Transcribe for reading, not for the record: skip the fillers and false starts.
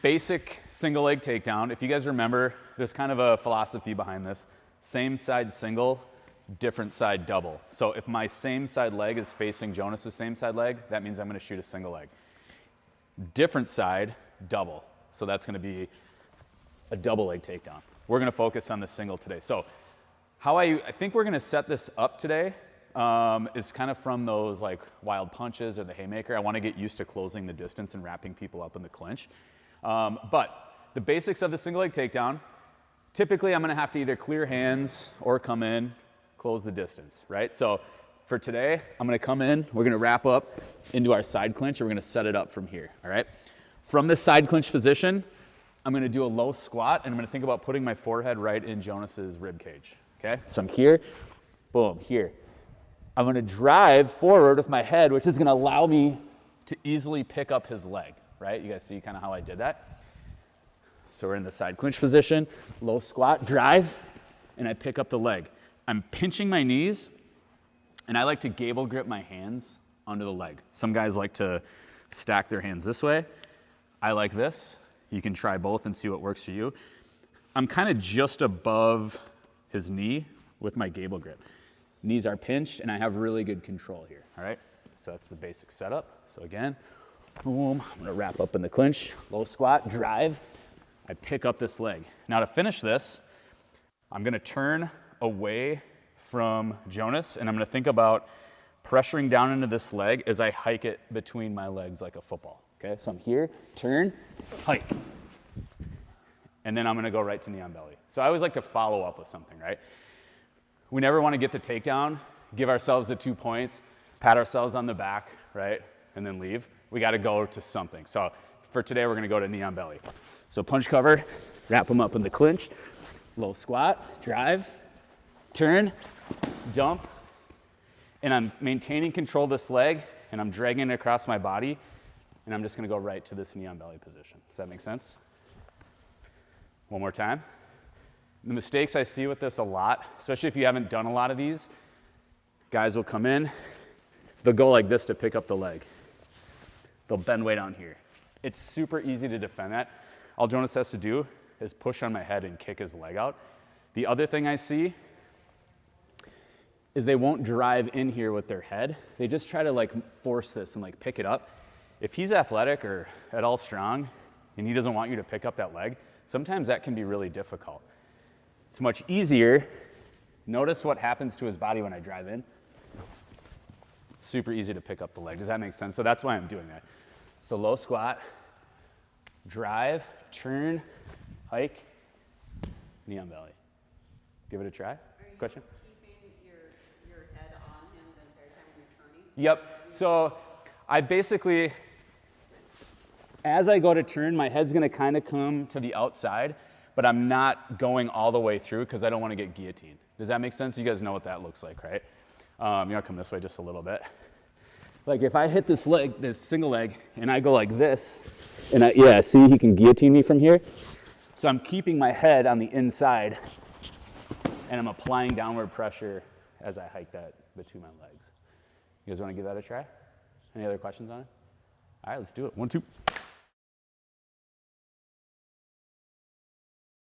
Basic single leg takedown. If you guys remember, there's kind of a philosophy behind this. Same side single, different side double. So if my same side leg is facing Jonas's same side leg, that means I'm gonna shoot a single leg. Different side, double. So that's gonna be a double leg takedown. We're gonna focus on the single today. So how I think we're gonna set this up today is kind of from those like wild punches or the haymaker. I wanna get used to closing the distance and wrapping people up in the clinch. But the basics of the single leg takedown, typically I'm gonna have to either clear hands or come in, close the distance, right? So for today, I'm gonna come in, we're gonna wrap up into our side clinch, and we're gonna set it up from here, all right? From this side clinch position, I'm gonna do a low squat, and I'm gonna think about putting my forehead right in Jonas's rib cage, okay? So I'm here, boom, here. I'm gonna drive forward with my head, which is gonna allow me to easily pick up his leg, right? You guys see kind of how I did that? So we're in the side clinch position, low squat, drive, and I pick up the leg. I'm pinching my knees, and I like to gable grip my hands under the leg. Some guys like to stack their hands this way. I like this. You can try both and see what works for you. I'm kind of just above his knee with my gable grip. Knees are pinched, and I have really good control here, all right? So that's the basic setup. So again, boom, I'm gonna wrap up in the clinch, low squat, drive. I pick up this leg. Now to finish this, I'm gonna turn away from Jonas, and I'm gonna think about pressuring down into this leg as I hike it between my legs like a football, okay? So I'm here, turn, hike. And then I'm gonna go right to knee on belly. So I always like to follow up with something, right? We never wanna get the takedown, give ourselves the 2 points, pat ourselves on the back, right? And then leave. We gotta go to something. So for today, we're gonna go to knee on belly. So punch cover, wrap them up in the clinch, low squat, drive, turn, dump, and I'm maintaining control of this leg, and I'm dragging it across my body, and I'm just gonna go right to this knee on belly position. Does that make sense? One more time. The mistakes I see with this a lot, especially if you haven't done a lot of these, guys will come in, they'll go like this to pick up the leg. They'll bend way down here. It's super easy to defend that. All Jonas has to do is push on my head and kick his leg out. The other thing I see is they won't drive in here with their head. They just try to like force this and like pick it up. If he's athletic or at all strong and he doesn't want you to pick up that leg, sometimes that can be really difficult. It's much easier. Notice what happens to his body when I drive in. Super easy to pick up the leg. Does that make sense? So that's why I'm doing that. So low squat, drive, turn, hike, knee on belly. Give it a try. Question? Your head on him the entire time when you're turning? Yep. So I basically, as I go to turn, my head's gonna kind of come to the outside, but I'm not going all the way through because I don't want to get guillotined. Does that make sense? You guys know what that looks like, right? You want to come this way just a little bit. Like if I hit this leg, this single leg, and I go like this, and yeah, see, he can guillotine me from here. So I'm keeping my head on the inside, and I'm applying downward pressure as I hike that between my legs. You guys want to give that a try? Any other questions on it? All right, let's do it. 1, 2.